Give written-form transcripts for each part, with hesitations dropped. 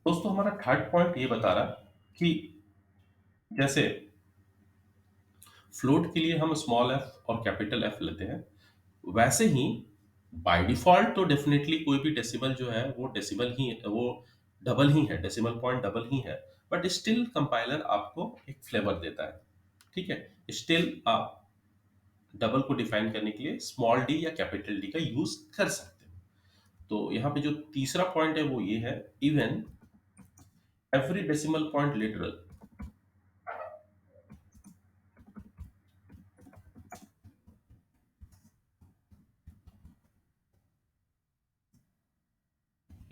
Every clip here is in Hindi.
दोस्तों हमारा थर्ड पॉइंट ये बता रहा कि जैसे फ्लोट के लिए हम स्मॉल एफ और कैपिटल एफ लेते हैं, वैसे ही बाय डिफॉल्ट तो डेफिनेटली कोई भी डेसिमल जो है वो डेसिमल ही, वो डबल ही है, डेसिमल पॉइंट डबल ही है। बट स्टिल कंपाइलर आपको एक फ्लेवर देता है। ठीक है, स्टिल आप डबल को डिफाइन करने के लिए स्मॉल डी या कैपिटल डी का यूज कर सकते हो। तो यहाँ पे जो तीसरा पॉइंट है वो ये है, even every decimal point literal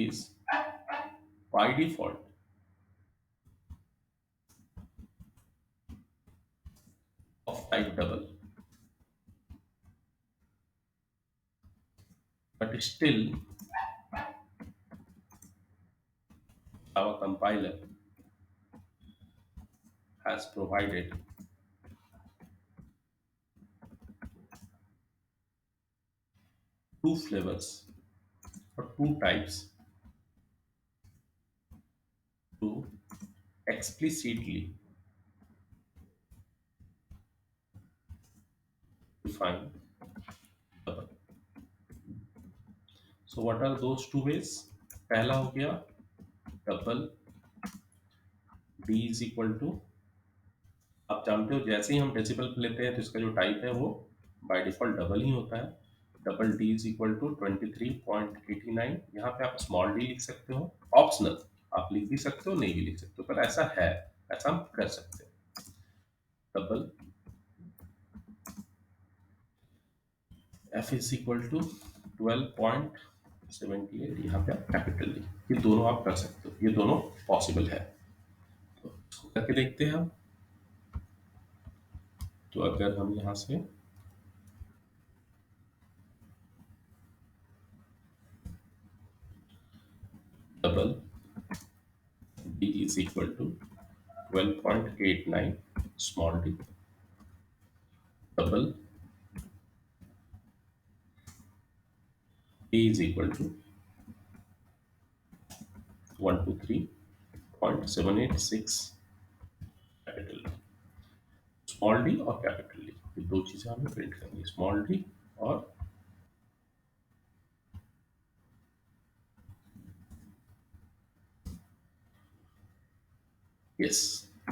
is by default of type double, but still our compiler has provided two flavors or two types to explicitly define double. So what are those two ways? पहला हो गया double d is equal to, आप जानते हो जैसे ही हम डेसिबल लेते हैं तो इसका जो टाइप है वो बाय डिफॉल्ट डबल ही होता है। Double d is equal to 23.89। यहाँ पे आप स्मॉल डी लिख सकते हो, ऑप्शनल, आप लिख भी सकते हो नहीं भी लिख सकते हो, पर ऐसा है, ऐसा हम कर सकते हैं। Double f is equal to 12.78, यहाँ पे आप कैपिटल डी, ये दोनों आप कर सकते हो, ये दोनों पॉसिबल है। तो इसको करके देखते हैं हम। तो अगर हम यहाँ से double d is equal to 12.89 small d, double d is equal to 123.786 capital D. Small D और कैपिटल डी, ये दो चीजें हमें प्रिंट करनी है, स्मॉल डी और यस।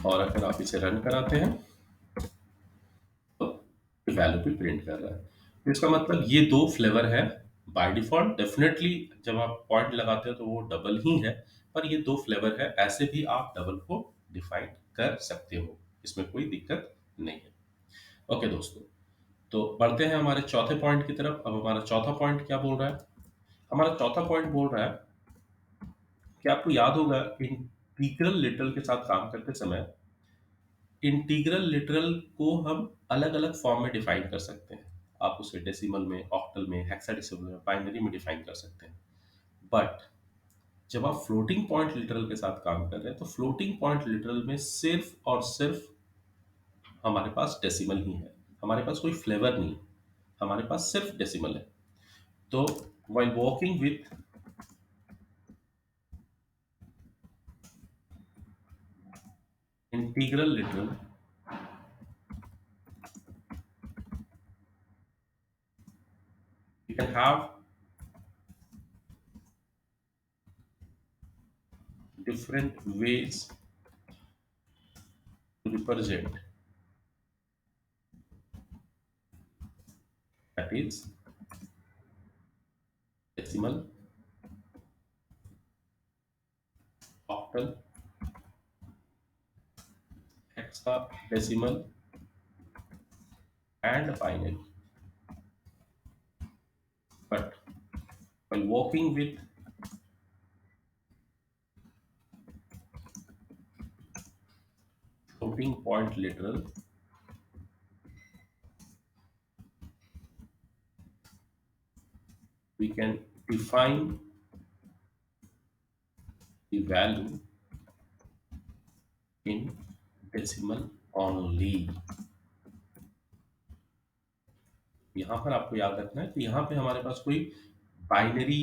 और अगर आप इसे रन कराते हैं तो वैल्यू भी प्रिंट कर रहा है। तो इसका मतलब ये दो फ्लेवर है। बाय डिफॉल्ट डेफिनेटली जब आप पॉइंट लगाते हो तो वो डबल ही है, पर ये दो फ्लेवर है, ऐसे भी आप डबल को डिफाइन कर सकते हो, इसमें कोई दिक्कत नहीं है। ओके दोस्तों, तो बढ़ते हैं हमारे चौथे पॉइंट की तरफ। अब हमारा चौथा पॉइंट क्या बोल रहा है? हमारा चौथा पॉइंट बोल रहा है कि आपको याद होगा इंटीग्रल लिटरल के साथ काम करते समय इंटीग्रल लिटरल को हम अलग अलग फॉर्म में डिफाइन कर सकते हैं। आप उसे डेसिमल में, ऑक्टल में, हेक्साडेसिमल में, बाइनरी में डिफाइन कर सकते हैं। बट जब आप फ्लोटिंग पॉइंट लिटरल के साथ काम कर रहे हैं तो फ्लोटिंग पॉइंट लिटरल में सिर्फ और सिर्फ हमारे पास डेसिमल ही है, हमारे पास कोई फ्लेवर नहीं, हमारे पास सिर्फ डेसिमल है। तो while working with integral literal, you can have different ways to represent, that is decimal, octal, hexadecimal, and binary. But while working with floating point literal, we can define the value in decimal only। यहाँ पर आपको याद रखना है कि यहाँ पे हमारे पास कोई बाइनरी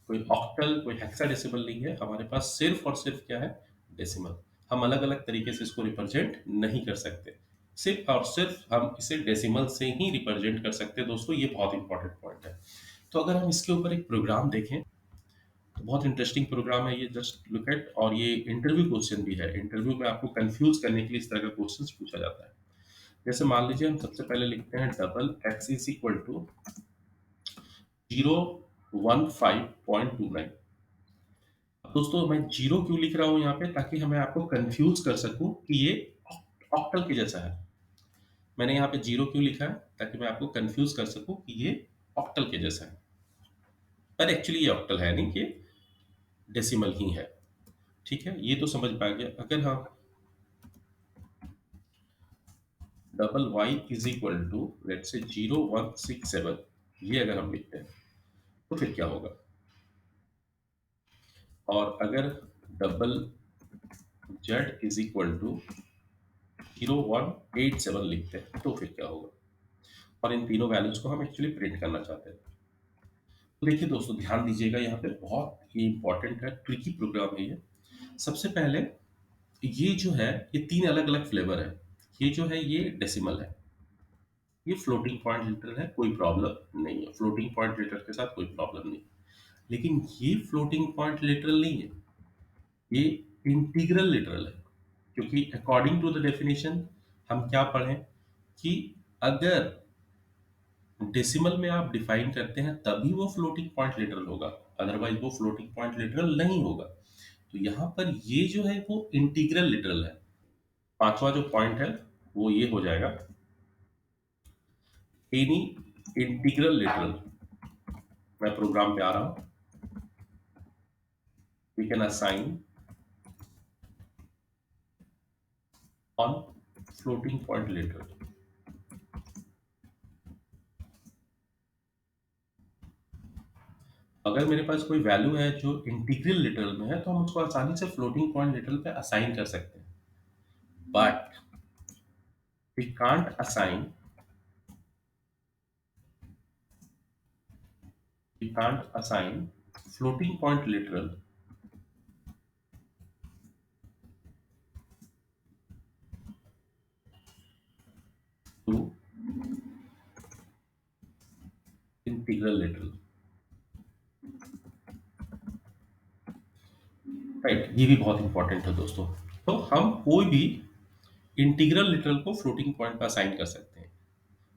कोई ऑक्टल, कोई हेक्साडेसिमल नहीं है, हमारे पास सिर्फ और सिर्फ क्या है, डेसिमल। हम अलग अलग तरीके से इसको रिप्रेजेंट नहीं कर सकते, सिर्फ और सिर्फ हम इसे डेसिमल से ही रिप्रेजेंट कर सकते हैं दोस्तों, ये बहुत इंपॉर्टेंट पॉइंट है। तो अगर हम इसके ऊपर एक प्रोग्राम देखें, तो बहुत इंटरेस्टिंग प्रोग्राम है ये, जस्ट लुक एट। और ये इंटरव्यू क्वेश्चन भी है, इंटरव्यू में आपको कंफ्यूज करने के लिए इस तरह का क्वेश्चन पूछा जाता है। जैसे मान लीजिए हम सबसे पहले लिखते हैं double x is equal to 015.29। अब दोस्तों मैं जीरो क्यों लिख रहा हूं यहाँ पे, ताकि हमें आपको कंफ्यूज कर सकूं कि ये ऑक्टल के जैसा है। मैंने यहाँ पे जीरो क्यों लिखा है, ताकि मैं आपको कंफ्यूज कर सकूं कि ये ऑक्टल के जैसा है, पर एक्चुअली ये ऑक्टल है नहीं, ये डेसिमल ही है। ठीक है, ये तो समझ पा गया। अगर हम double y is equal to let say 0167, ये अगर हम लिखते हैं तो फिर क्या होगा। और अगर double z is equal to 0187 लिखते हैं तो फिर क्या होगा। और इन तीनों वैल्यूज को हम एक्चुअली प्रिंट करना चाहते हैं। तो देखिए दोस्तों, ध्यान दीजिएगा, यहाँ पे बहुत ही इंपॉर्टेंट है, ट्रिकी प्रोग्राम है ये। सबसे पहले ये जो है, ये तीन अलग अलग फ्लेवर है। ये जो है ये डेसिमल है, ये फ्लोटिंग पॉइंट लिटरल है, कोई प्रॉब्लम नहीं है, फ्लोटिंग पॉइंट लिटरल के साथ कोई प्रॉब्लम नहीं। लेकिन ये फ्लोटिंग पॉइंट लिटरल नहीं है, ये इंटीग्रल लिटरल है। क्योंकि अकॉर्डिंग टू द डेफिनेशन हम क्या पढ़ें कि अगर डेसिमल में आप डिफाइन करते हैं तभी वो फ्लोटिंग पॉइंट लिटरल होगा, अदरवाइज वो फ्लोटिंग पॉइंट लिटरल नहीं होगा। तो यहाँ पर ये जो है वो इंटीग्रल लिटरल है। पांचवा जो पॉइंट है वो ये हो जाएगा, एनी इंटीग्रल लिटरल। मैं प्रोग्राम पे आ रहा हूं, we can assign on floating point literal. अगर मेरे पास कोई वैल्यू है जो इंटीग्रल लिटरल में है तो हम उसको आसानी से फ्लोटिंग पॉइंट लिटरल पे असाइन कर सकते हैं, but we can't assign, we can't assign floating point literal to integral literal। Right, ये भी बहुत इंपॉर्टेंट है दोस्तों। तो हम कोई भी इंटीग्रल लिटरल को फ्लोटिंग पॉइंट पे असाइन कर सकते हैं,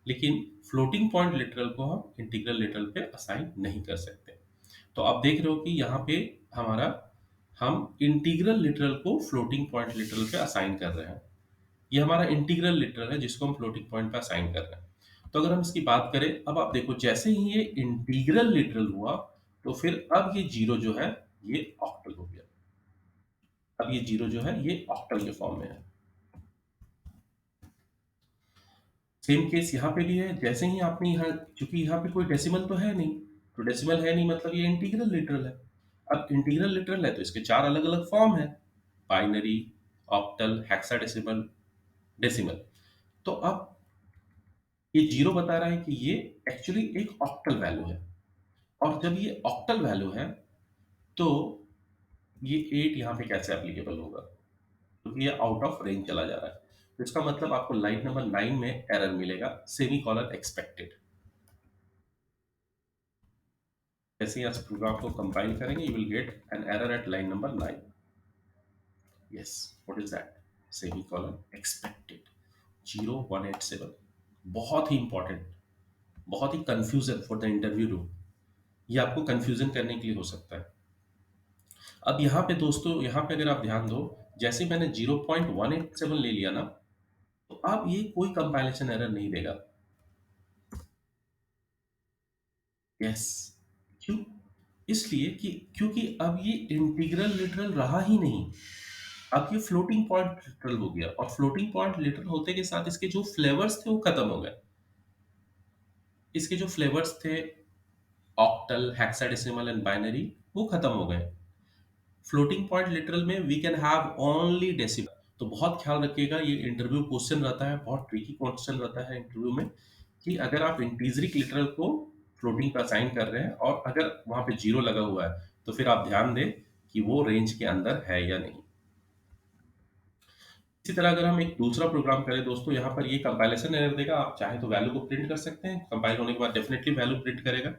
लेकिन फ्लोटिंग पॉइंट लिटरल को हम इंटीग्रल लिटरल पे असाइन नहीं कर सकते। तो आप देख रहे हो कि यहाँ पे हमारा, हम इंटीग्रल लिटरल को फ्लोटिंग पॉइंट लिटरल पे असाइन कर रहे हैं। ये हमारा इंटीग्रल लिटरल है जिसको हम फ्लोटिंग पॉइंट पे असाइन कर रहे हैं। तो अगर हम इसकी बात करें, अब आप देखो जैसे ही ये इंटीग्रल लिटरल हुआ तो फिर अब ये जीरो जो है ये ऑक्टल हो गया। अब ये जीरो जो है ये ऑक्टल के फॉर्म में है। सेम केस यहाँ पे भी है, जैसे ही आपने यहाँ, क्योंकि यहाँ पे कोई डेसिमल तो है नहीं, तो डेसिमल है नहीं मतलब ये इंटीग्रल लिटरल है। अब इंटीग्रल लिटरल है तो इसके चार अलग अलग फॉर्म है, बाइनरी, ऑक्टल, हेक्साडेसिमल, डेसिमल। तो अब ये जीरो बता रहा है कि ये एक्चुअली एक ऑक्टल वैल्यू है। और जब ये ऑक्टल वैल्यू है तो ये 8 यहाँ पे कैसे एप्लीकेबल होगा, क्योंकि ये आउट ऑफ रेंज चला जा रहा है। तो इसका मतलब आपको लाइन नंबर 9 में एरर मिलेगा, सेमी कॉलन एक्सपेक्टेड। जैसे ही आप प्रोग्राम को कंपाइल करेंगे you will get an error at line number 9। Yes, what is that, semicolon expected 0187। बहुत ही इंपॉर्टेंट, बहुत ही confusion for the interview room, ये आपको कंफ्यूजन करने के लिए हो सकता है। अब यहाँ पे दोस्तों, यहाँ पे अगर आप ध्यान दो, जैसे मैंने 0.187 ले लिया ना, तो अब ये कोई कंपाइलेशन एरर नहीं देगा। यस, क्यों? इसलिए कि क्योंकि अब ये इंटीग्रल लिटरल रहा ही नहीं, अब ये फ्लोटिंग पॉइंट लिटरल हो गया। और फ्लोटिंग पॉइंट लिटरल होते के साथ इसके जो फ्लेवर्स थे वो खत्म हो गए। इसके जो फ्लेवर्स थे, ऑक्टल, हेक्साडेसिमल एंड बाइनरी, वो खत्म हो गए। फ्लोटिंग पॉइंट लिटरल में we can have only decimal. तो बहुत ख्याल रखिएगा, ये इंटरव्यू क्वेश्चन रहता है, बहुत ट्रिकी क्वेश्चन रहता है इंटरव्यू में, कि अगर आप इंटीजरिक लिटरल को फ्लोटिंग पे असाइन कर रहे हैं और अगर वहां पे जीरो लगा हुआ है तो फिर आप ध्यान दें कि वो रेंज के अंदर है या नहीं। इसी तरह अगर हम एक दूसरा प्रोग्राम करें दोस्तों, यहाँ पर ये कंपाइलेशन एरर देगा, आप चाहे तो वैल्यू को प्रिंट कर सकते हैं, कंपाइल होने के बाद डेफिनेटली वैल्यू प्रिंट करेगा।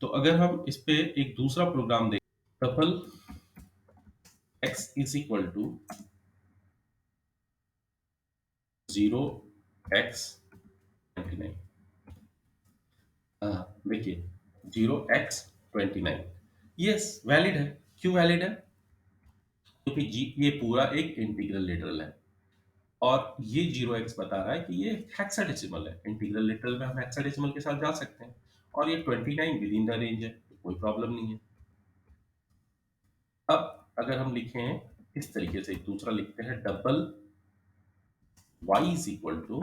तो अगर हम इस पे एक दूसरा प्रोग्राम दें, double x is equal to 0x29, देखिए 0x29, यस वैलिड है। क्यों वैलिड है? क्योंकि जी ये पूरा एक इंटीग्रल लिटरल है और ये 0x बता रहा है कि ये हेक्साडेसिमल है। इंटीग्रल लिटरल में हम हेक्साडेसिमल के साथ जा सकते हैं और ये 29 विद इन द रेंज है, तो कोई प्रॉब्लम नहीं है। अब अगर हम लिखें इस तरीके से, एक दूसरा लिखते हैं, double y is equal to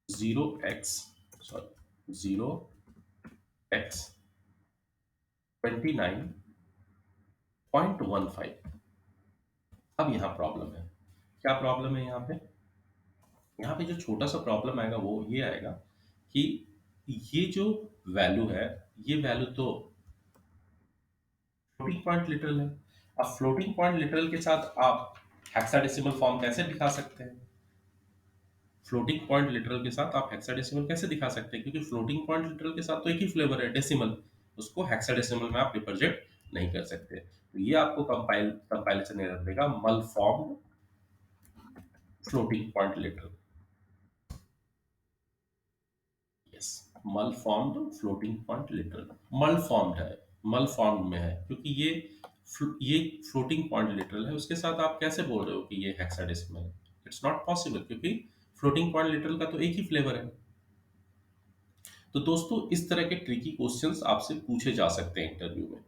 0x29.15। अब यहाँ प्रॉब्लम है। क्या प्रॉब्लम है यहाँ पे? यहाँ पे जो छोटा सा प्रॉब्लम आएगा वो ये आएगा कि ये जो वैल्यू है, ये वैल्यू तो फ्लोटिंग पॉइंट लिटरल है। अब फ्लोटिंग पॉइंट लिटरल के साथ आप हेक्साडेसिमल फॉर्म कैसे दिखा सकते हैं? फ्लोटिंग पॉइंट लिटरल के साथ आप हेक्साडेसिमल कैसे दिखा सकते हैं? क्योंकि फ्लोटिंग पॉइंट लिटरल के साथ तो एक ही फ्लेवर है, डेसिमल। उसको हेक्साडेसिमल में आप रिप्रेजेंट नहीं कर सकते। तो ये आपको कंपाइलेशन एरर देगा, malformed floating point literal. Yes, malformed floating point literal. malformed है, malformed में है क्योंकि ये फ्लोटिंग पॉइंट लिटरल है, उसके साथ आप कैसे बोल रहे हो कि ये हेक्साडेसिमल है? इट्स नॉट पॉसिबल, क्योंकि फ्लोटिंग पॉइंट लिटरल का तो एक ही फ्लेवर है। तो दोस्तों इस तरह के ट्रिकी क्वेश्चंस आपसे पूछे जा सकते हैं इंटरव्यू में।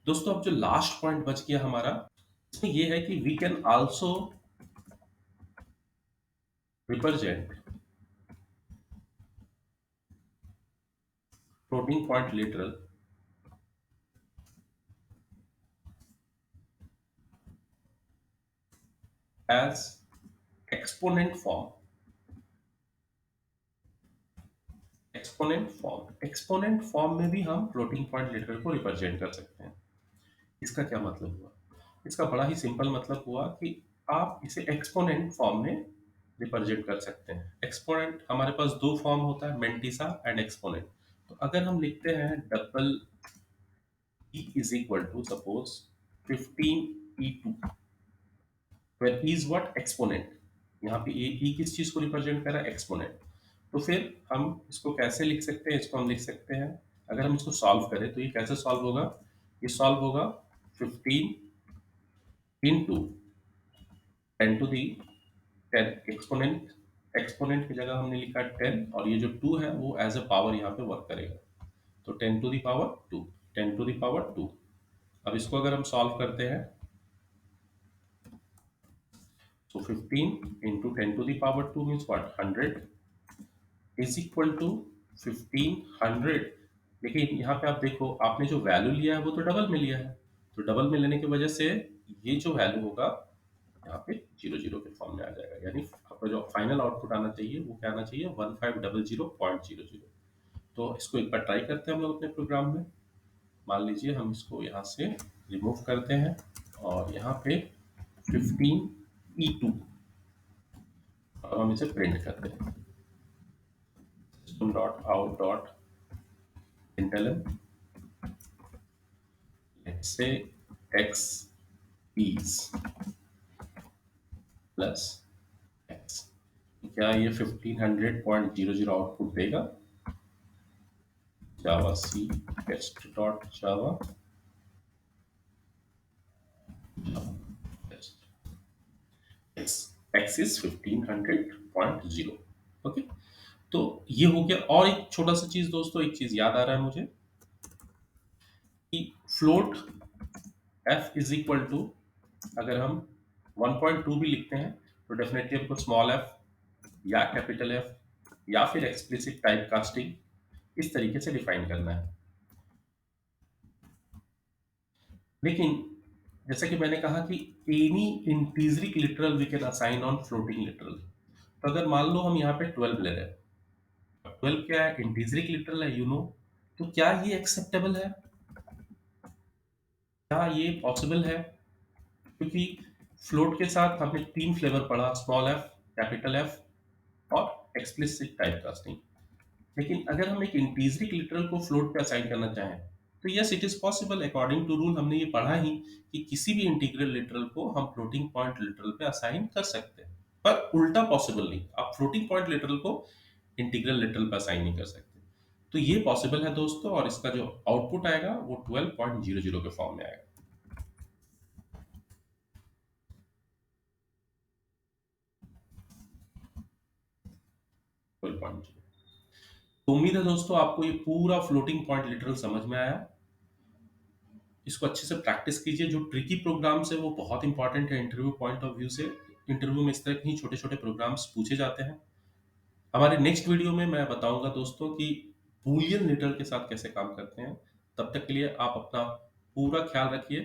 दोस्तों अब जो लास्ट पॉइंट बच गया हमारा, इसमें यह है कि we can also represent floating point literal as exponent form. Exponent form में भी हम फ्लोटिंग पॉइंट लिटरल को रिप्रेजेंट कर सकते हैं। इसका क्या मतलब हुआ? इसका बड़ा ही सिंपल मतलब हुआ कि आप इसे एक्सपोनेंट फॉर्म में रिप्रेजेंट कर सकते हैं। एक्सपोनेंट हमारे पास दो फॉर्म होता है, मेंटिसा एंड एक्सपोनेंट। तो अगर हम लिखते हैं double e is equal to suppose 15e2, where e is what? Exponent. यहाँ पे e किस चीज को रिप्रेजेंट कर रहा है? एक्सपोनेंट। तो फिर हम इसको कैसे लिख सकते हैं? इसको हम लिख सकते हैं, अगर हम इसको सॉल्व करें तो ये कैसे सॉल्व होगा? ये सॉल्व होगा 15 into 10 to the 10 exponent. Exponent की जगह हमने लिखा 10 और ये जो 2 है वो एज अ पावर यहाँ पे वर्क करेगा। तो 10 to the power 2, 10 to the power 2। अब इसको अगर हम सॉल्व करते हैं तो 15 into 10 to the power 2 means what? 100 is equal to 1500। लेकिन यहाँ पे आप देखो, आपने जो वैल्यू लिया है वो तो डबल में लिया है, तो डबल में लेने की वजह से ये जो वैल्यू होगा यहाँ पे 00 के फॉर्म में आ जाएगा। यानी आपका जो फाइनल आउटपुट आना चाहिए वो क्या आना चाहिए? 1500.00। तो इसको एक बार ट्राई करते हैं हम लोग अपने प्रोग्राम में। मान लीजिए हम इसको यहाँ से रिमूव करते हैं और यहाँ पे 15e2 और हम इसे प्रिंट करते हैं। system.out.println, let's say x is plus x। क्या ये 1500.00 आउटपुट देगा? Java C test dot Java x is 1500.0। Okay, तो ये हो गया। और एक छोटा सा चीज दोस्तों, एक चीज याद आ रहा है मुझे कि float f is equal to, अगर हम 1.2 भी लिखते हैं तो डेफिनेटली हमको स्मॉल f या कैपिटल F या फिर एक्सप्लिसिट टाइप कास्टिंग इस तरीके से डिफाइन करना है। लेकिन जैसा कि मैंने कहा कि any integer literal we can assign on floating literal. तो अगर मान लो हम यहाँ पे 12 ले रहे हैं, 12 क्या है, इंटीजरिक लिटरल है, तो क्या ये एक्सेप्टेबल है, क्या ये पॉसिबल है? क्योंकि फ्लोट के साथ हमने तीन फ्लेवर पढ़ा, स्मॉल एफ, कैपिटल एफ और एक्सप्लिसिट टाइप कास्टिंग। लेकिन अगर हम एक इंटीजरिक लिटरल को फ्लोट पे असाइन करना चाहें, तो yes it is possible, according to rule हमने ये पढ़ा ही कि किसी भी इंटीग्रल लिटरल को हम फ्लोटिंग पॉइंट लिटरल पे असाइन कर सकते हैं। पर उल्टा पॉसिबल नहीं, आप फ्लोटिंग पॉइंट लिटरल को इंटीग्रल लिटरल पे असाइन नहीं कर सकते। तो ये पॉसिबल है दोस्तों, और इसका जो आउटपुट आएगा वो 12.00 के फॉर्म में आएगा। 12.0। तो उम्मीद है दोस्तों आपको ये पूरा फ्लोटिंग पॉइंट लिटरल समझ में आया। इसको अच्छे से प्रैक्टिस कीजिए। जो ट्रिकी प्रोग्राम्स है वो बहुत इंपॉर्टेंट है इंटरव्यू पॉइंट ऑफ व्यू से। इंटरव्यू में इस तरह के ही छोटे छोटे प्रोग्राम्स पूछे जाते हैं। हमारे नेक्स्ट वीडियो में मैं बताऊंगा दोस्तों कि बूलियन लिटरल के साथ कैसे काम करते हैं। तब तक के लिए आप अपना पूरा ख्याल रखिए।